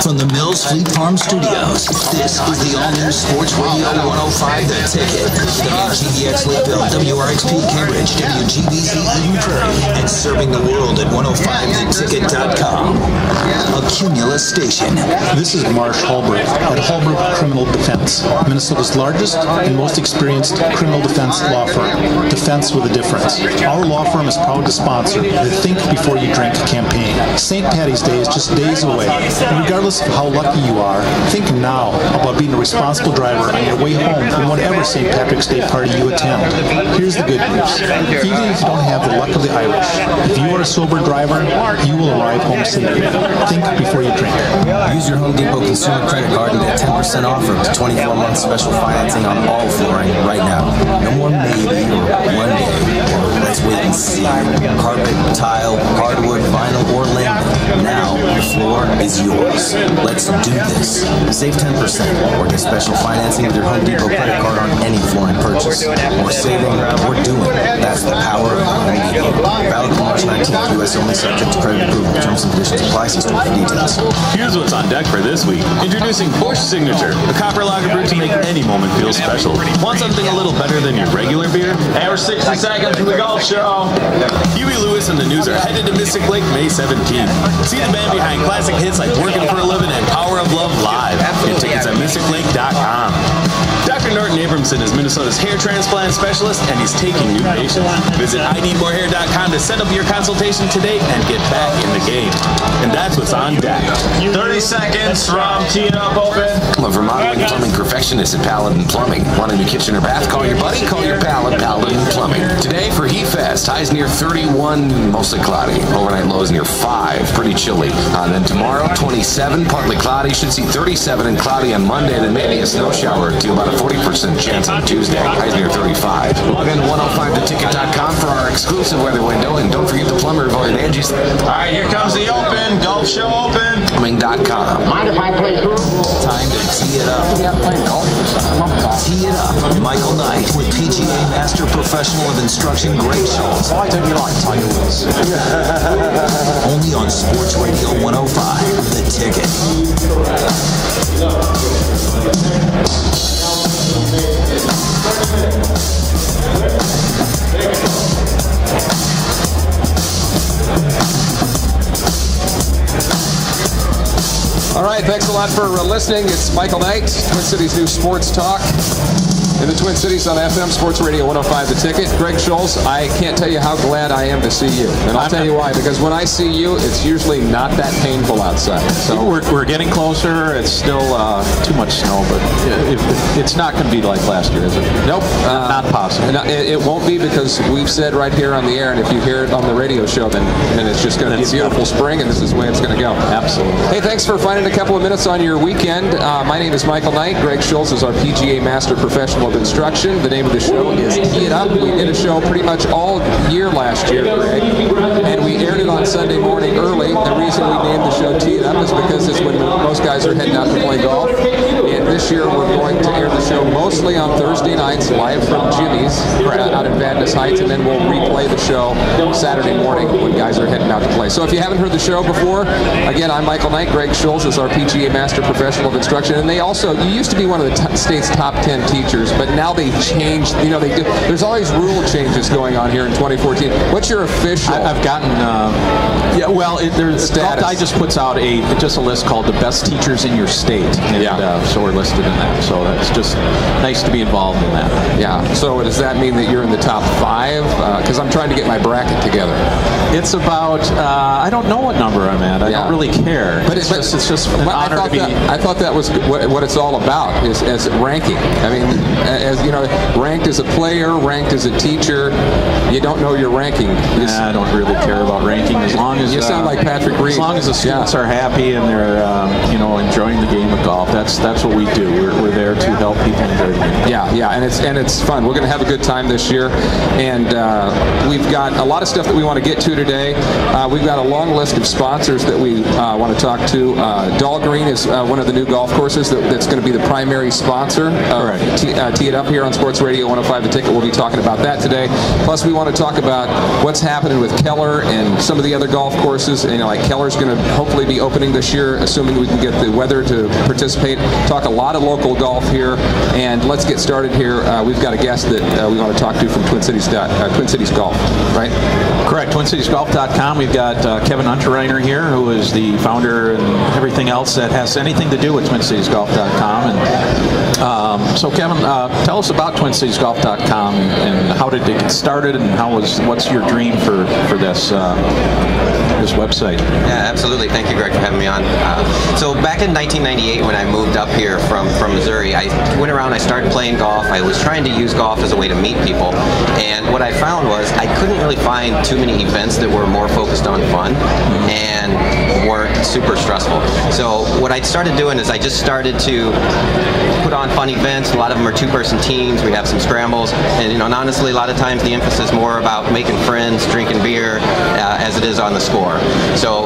From the Mills Fleet Farm Studios, this is the all-new Sports Radio 105 The Ticket. WGBX Lakeville, WRXP Cambridge, WGBZ Eden Prairie, and serving the world at 105theticket.com. A Cumulus station. This is Marsh Holbrook at Holbrook Criminal Defense, Minnesota's largest and most experienced criminal defense law firm. Defense with a difference. Our law firm is proud to sponsor the Think Before You Drink campaign. St. Patty's Day is just days away. And regardless of how lucky you are, think now about being a responsible driver on your way home from whatever St. Patrick's Day party you attend. Here's the good news. Even if you don't have the luck of the Irish, if you are a sober driver, you will arrive home safely. Think before you drink. Use your Home Depot consumer credit card and get 10% off for up to 24 months special financing on all flooring right now. No more maybe or one day. Let's wait and see. Carpet, tile, hardwood, vinyl, or laminate. Now the floor is yours. Let's do this. Save 10% or get special financing with your Home Depot credit card on any flooring purchase. More saving, more doing. That's the power of the Home Depot. Valid through March 19th. U.S. only, subject to credit approval. Terms and conditions apply. See store for details. Here's what's on deck for this week. Introducing Busch Signature, a copper lager brew to make any moment feel special. Want something a little better than your regular beer? And we're 60 seconds to the golf show. Huey Lewis and the News are headed to Mystic Lake May 17th. See the band behind classic hits like Working for a Living and Power of Love live. Get tickets at mysticlake.com. Dr. Norton Abramson is Minnesota's hair transplant specialist, and he's taking new patients. Visit IneedMoreHair.com to set up your consultation today and get back in the game. And that's what's on deck. 30 seconds from Tee It Up Open. Look for modeling plumbing perfectionists at Paladin Plumbing. Want a new kitchen or bath? Call your buddy. Call your pal at Paladin Plumbing. Today for Heat Fest, highs near 31, mostly cloudy. Overnight lows near 5, pretty chilly. Then tomorrow, 27, partly cloudy. Should see 37 and cloudy on Monday. Then maybe a snow shower or two. About a 40% chance on Tuesday. Highs near 35. Log in to 105theticket.com for our exclusive weather window. And don't forget the plumber voted Angie's. All right, here comes the Open. Golf show open. Plumbing.com. Mind if I play through? Time to tee it up. Tee it up. Michael Knight with PGA Master Professional of Instruction Greg Schulze. Why don't you like Tiger Woods? Only on Sports Radio 105, The Ticket. All right, thanks a lot for listening. It's Michael Knight, Twin Cities News Sports Talk. In the Twin Cities on FM, Sports Radio 105 The Ticket. Greg Schulze, I can't tell you how glad I am to see you. And I'll tell you why, because when I see you, it's usually not that painful outside. So we're getting closer. It's still too much snow, but it's not going to be like last year, is it? Nope. Not possible. It won't be, because we've said right here on the air, and if you hear it on the radio show, then it's just going to be a beautiful spring, and this is the way it's going to go. Absolutely. Hey, thanks for finding a couple of minutes on your weekend. My name is Michael Knight. Greg Schulze is our PGA Master Professional of Instruction. The name of the show is Tee It Up. We did a show pretty much all year last year, Greg, and we aired it on Sunday morning early. The reason we named the show Tee It Up is because it's when most guys are heading out to play golf. And this year we're going to air the show mostly on Thursday nights, live from Jimmy's out in Vadnais Heights, and then we'll replay the show Saturday morning when guys are heading out to play. So if you haven't heard the show before, again, I'm Michael Knight. Greg Schulze is our PGA Master Professional of Instruction, and they also, you used to be one of the state's top 10 teachers, but now they changed, there's always rule changes going on here in 2014. What's your official? I've gotten, there's Golf Digest puts out just a list called the best teachers in your state, and so we're listed in that. So it's just nice to be involved in that. Yeah. So does that mean that you're in the top 5? Because I'm trying to get my bracket together. It's about I don't know what number I'm at. I don't really care. But it's just an honor to be. I thought that was what it's all about, is as ranking. I mean, as you know, ranked as a player, ranked as a teacher. You don't know your ranking. I don't really care about ranking as long as you sound like Patrick Reed. As long as the students are happy and they're enjoying the game of golf. That's what we do. We're there to help people enjoy the game. Yeah, and it's fun. We're going to have a good time this year, and we've got a lot of stuff that we want to get to today. We've got a long list of sponsors that we want to talk to. Dahlgreen is one of the new golf courses that's going to be the primary sponsor. Tee It Up here on Sports Radio 105 The Ticket. We'll be talking about that today. Plus, we want to talk about what's happening with Keller and some of the other golf courses. Like Keller's going to hopefully be opening this year, assuming we can get the weather to participate. Talk a lot of local golf here, and let's get started here. We've got a guest that we want to talk to from Twin Cities Golf, right? Correct. TwinCitiesGolf.com. We've got Kevin Unterreiner here, who is the founder and everything else that has anything to do with TwinCitiesGolf.com. And so, Kevin, tell us about TwinCitiesGolf.com and how did it get started, and what's your dream for this website? Yeah, absolutely. Thank you, Greg, for having me on. So back in 1998, when I moved up here from Missouri, I went around, I started playing golf. I was trying to use golf as a way to meet people. And what I found was I couldn't really find too many events that were more focused on fun and weren't super stressful. So what I started doing is I just started to put on fun events. A lot of them are two-person teams. We have some scrambles. And, honestly, a lot of times the emphasis is more about making friends, drinking beer, as it is on the score. So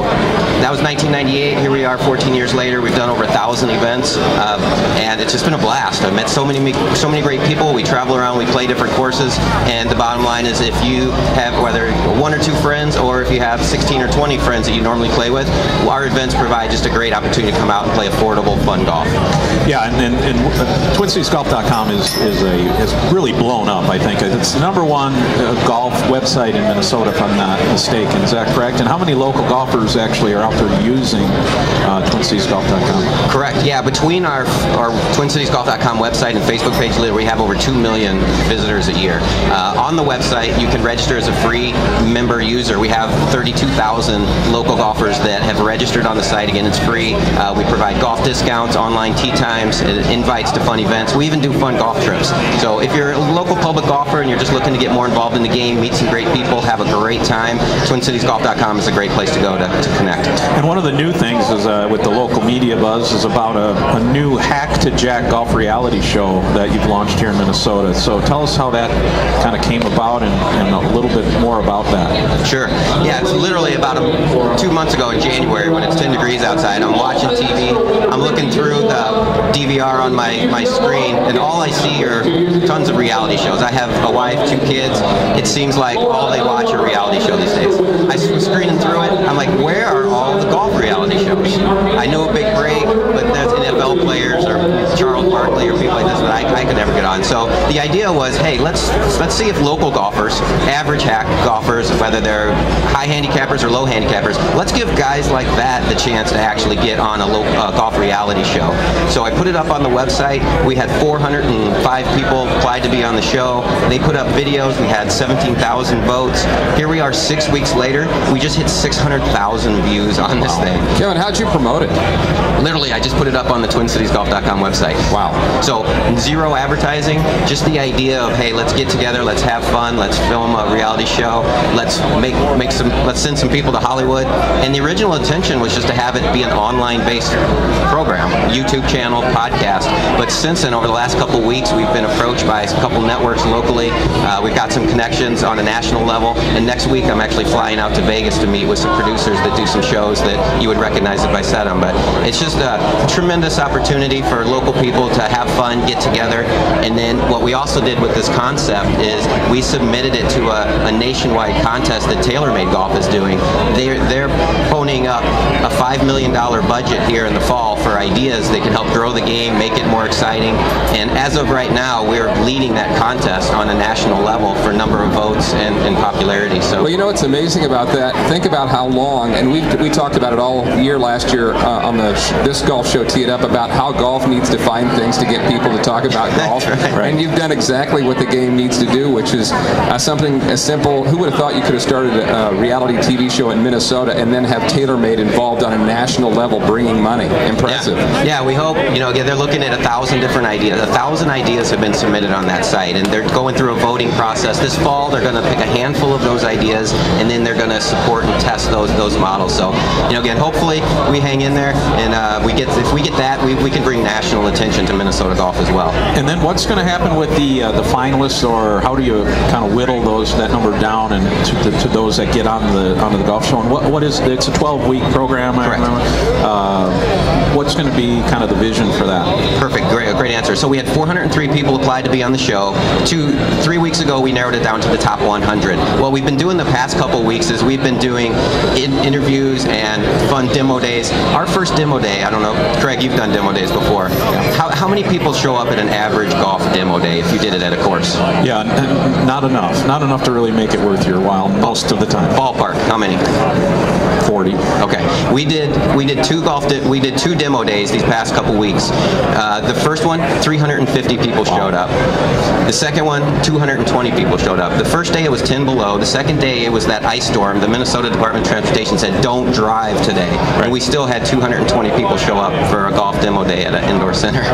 that was 1998. Here we are 14 years later. We've done over 1,000 events, and it's just been a blast. I've met so many great people. We travel around, we play different courses, and the bottom line is if you have whether one or two friends or if you have 16 or 20 friends that you normally play with, our events provide just a great opportunity to come out and play affordable, fun golf. Yeah, and TwinCitiesGolf.com has really blown up, I think. It's the number one golf website in Minnesota, if I'm not mistaken. Is that correct? And how many local golfers actually are out there using TwinCitiesGolf.com? Correct. Yeah, between our TwinCitiesGolf.com website and Facebook page, we have over 2 million visitors a year. On the website, you can register as a free member user. We have 32,000 local golfers that have registered on the site. Again, it's free. We provide golf discounts, online tee times, invites to fun events. We even do fun golf trips. So if you're a local public golfer and you're just looking to get more involved in the game, meet some great people, have a great time, TwinCitiesGolf.com is a great place to go to connect. And one of the new things is with the local media buzz is about a new Hack to Jack golf reality show that you've launched here in Minnesota. So tell us how that kind of came about and a little bit more about that. Sure. Yeah, it's literally about 2 months ago in January when it's 10 degrees outside. I'm watching TV. I'm looking through the DVR on my screen, and all I see are tons of reality shows. I have a wife, 2 kids. It seems like all they watch are reality shows these days. I was screening through it. I'm like, where are all the golf reality shows? I know a Big Break, but there's NFL players or Charles Barkley or people like this that I could never get on. So the idea was, hey, let's see if local golfers, average hack golfers, whether they're high handicappers or low handicappers, let's give guys like that the chance to actually get on a golf reality show. So I put it up on the website. We had 405 people applied to be on the show. They put up videos. We had 17,000 votes. Here we are 6 weeks later. We just hit 600,000 views on this thing. Kevin, how'd you promote it? Literally, I just put it up on the TwinCitiesGolf.com website. Wow. So zero advertising, just the idea of, hey, let's get together, let's have fun, let's film a reality show, let's send some people to Hollywood. And the original intention was just to have it be an online-based program, YouTube channel, podcast. But since then, over the last couple of weeks, we've been approached by a couple networks locally. We've got some connections on a national level. And next week, I'm actually flying out to Vegas to meet with some producers that do some shows that you would recognize if I said them. But it's just a tremendous opportunity for local people to have fun, get together. And then what we also did with this concept is we submitted it to a nationwide contest that TaylorMade Golf is doing. They're ponying up a $5 million budget here in the fall for ideas that can help grow the game, make it more exciting. And as of right now, we're leading that contest on a national level for number of votes and popularity. So, well, what's amazing about that? Think about how long, and we talked about it all year last year on this golf show, Tee It Up, about how golf needs to find things things to get people to talk about golf. Right. And you've done exactly what the game needs to do, which is something as simple. Who would have thought you could have started a reality TV show in Minnesota and then have TaylorMade involved on a national level bringing money? Impressive. Yeah, we hope, again, they're looking at 1,000 different ideas. 1,000 ideas have been submitted on that site, and they're going through a voting process. This fall, they're going to pick a handful of those ideas, and then they're going to support and test those models. So, again, hopefully we hang in there, and if we get that, we can bring national attention to Minnesota golf as well. And then what's going to happen with the finalists, or how do you kind of whittle that number down and to those that get onto the golf show? And what is it's a 12-week program, I remember. What's going to be kind of the vision for that? Perfect, great answer. So we had 403 people apply to be on the show. 3 weeks ago, we narrowed it down to the top 100. What we've been doing the past couple weeks is we've been doing interviews and fun demo days. Our first demo day, I don't know, Craig, you've done demo days before. How many people show up at an average golf demo day if you did it at a course? Yeah, not enough. Not enough to really make it worth your while most of the time. Ballpark, how many? 40. Okay, we did two demo days these past couple weeks. The first one, 350 people showed up. The second one, 220 people showed up. The first day it was 10 below. The second day it was that ice storm. The Minnesota Department of Transportation said, don't drive today. Right. And we still had 220 people show up for a golf demo day at an indoor center.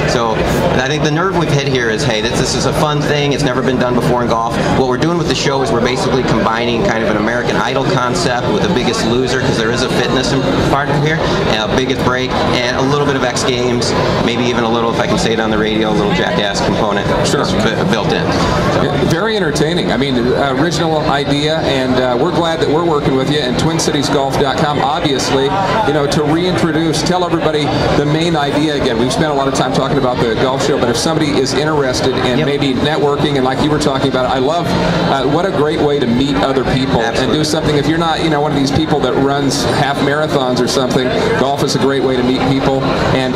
So I think the nerve we've hit here is, hey, this is a fun thing. It's never been done before in golf. What we're doing with the show is we're basically combining kind of an American Idol concept with The Biggest Loser, because there is a fitness part of here, and a Biggest Break, and a little bit of X Games, maybe even a little, if I can say it on the radio, a little Jackass component built in. So. Yeah, very entertaining. I mean, original idea, and we're glad that we're working with you. And TwinCitiesGolf.com, obviously, to reintroduce, tell everybody the main idea again. We've spent a lot of time talking about the golf show, but if somebody is interested in maybe networking, and like you were talking about, I love what a great way to meet other people. Absolutely. And do something. If you're not, one of these people that runs half marathons or something, golf is a great way to meet people. And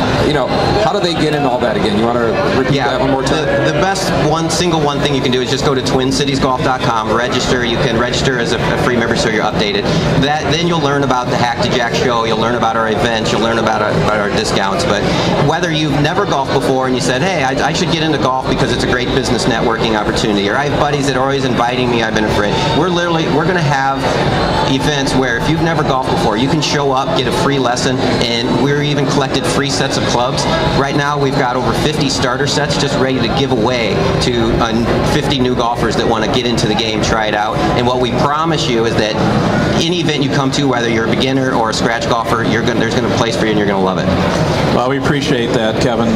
how do they get in all that again? You want to repeat that one more time? The best one thing you can do is just go to TwinCitiesGolf.com, register. You can register as a free member so you're updated. Then you'll learn about the Hack to Jack show. You'll learn about our events. You'll learn about our discounts. But whether you've never golfed before and you said, hey, I should get into golf because it's a great business networking opportunity, or I have buddies that are always inviting me, I've been afraid. We're going to have events where if you've never golfed before, you can show up, get a free lesson, and we're even collected free sets of clubs. Right now, we've got over 50 starter sets just ready to give away to 50 new golfers that want to get into the game, try it out. And what we promise you is that any event you come to, whether you're a beginner or a scratch golfer, there's going to be a place for you and you're going to love it. Well, we appreciate that, Kevin.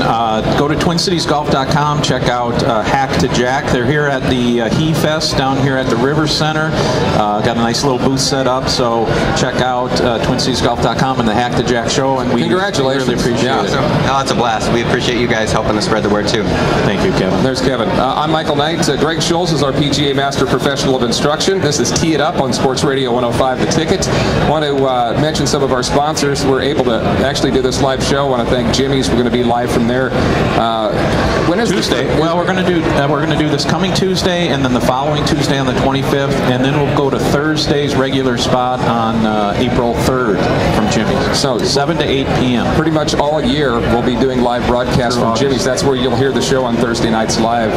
Go to TwinCitiesGolf.com, check out Hack to Jack. They're here at the He Fest down here at the River Center. Got a nice little booth set up, so check out TwinCitiesGolf.com and the Hack to Jack show. And we congratulations. Really appreciate it. Oh, it's a blast. We appreciate you guys helping us spread the word too. Thank you, Kevin. There's Kevin. I'm Michael Knight. Greg Schulze is our PGA Master Professional of Instruction. This is Tee It Up on Sports Radio 105 The Ticket. Want to mention some of our sponsors. We're able to actually do this live show. Want to thank Jimmy's. We're going to be live from there. When is Tuesday? Well, we're going to do this coming Tuesday, and then the following Tuesday on the 25th, and then we'll go to Thursday's regular spot on April 3rd from Jimmy's. So 7 to 8 p.m. Pretty much all year we'll be doing live broadcasts from Jimmy's. That's where you'll hear the show on Thursday nights live.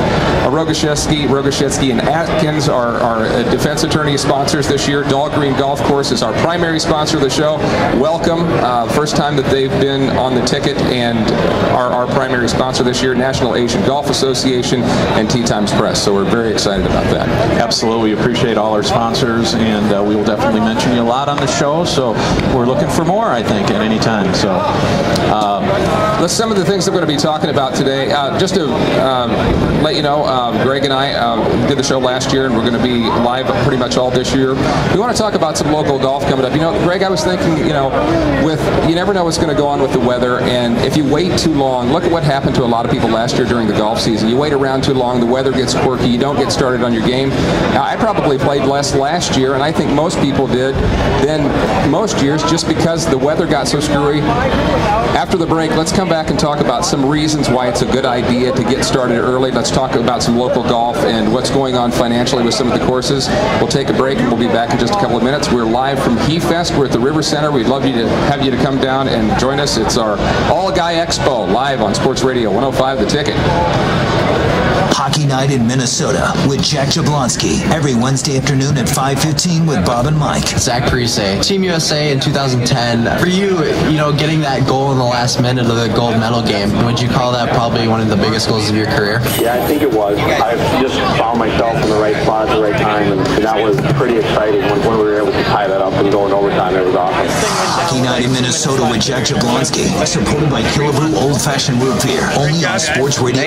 Rogashevsky and Atkins are our defense attorney sponsors this year. Dahlgreen Golf Course is our primary sponsor of the show. Welcome. First time that they've been on the ticket and are our primary sponsor this year. National Asian Golf Association and Tee Times Press. So we're very excited about that. Absolutely. We appreciate all our sponsors, and we will definitely mention you a lot on the show. So we're looking for more, I think, at any time. So that's some of the things that we're going to be talking about today. Just to let you know, Greg and I did the show last year, and we're going to be live pretty much all this year. We want to talk about some local golf coming up. Greg, I was thinking, you never know what's going to go on with the weather, and if you wait too long, look at what happened to a lot of people last year during the golf season. You wait around too long, the weather gets quirky, you don't get started on your game. Now, I probably played less last year, and I think most people did than most years, just because the weather got so screwy. After the break, let's come back back and talk about some reasons why it's a good idea to get started early. Let's talk about some local golf and what's going on financially with some of the courses. We'll take a break and we'll be back in just a couple of minutes. We're live from HeFest. We're at the River Center. We'd love have you to come down and join us. It's our All Guy Expo live on Sports Radio 105 The Ticket. Hockey Night in Minnesota with Jack Jablonski every Wednesday afternoon at 5:15 with Bob and Mike. Zach Parise, Team USA in 2010. For you, getting that goal in the last minute of the gold medal game, would you call that probably one of the biggest goals of your career? Yeah, I think it was. I just found myself in the right spot at the right time, and that was pretty exciting when we were able to tie that up and go in overtime. It was awesome. Hockey Night in Minnesota with Jack Jablonski, supported by Killabrew Old Fashioned Root Beer, only on Sports Radio.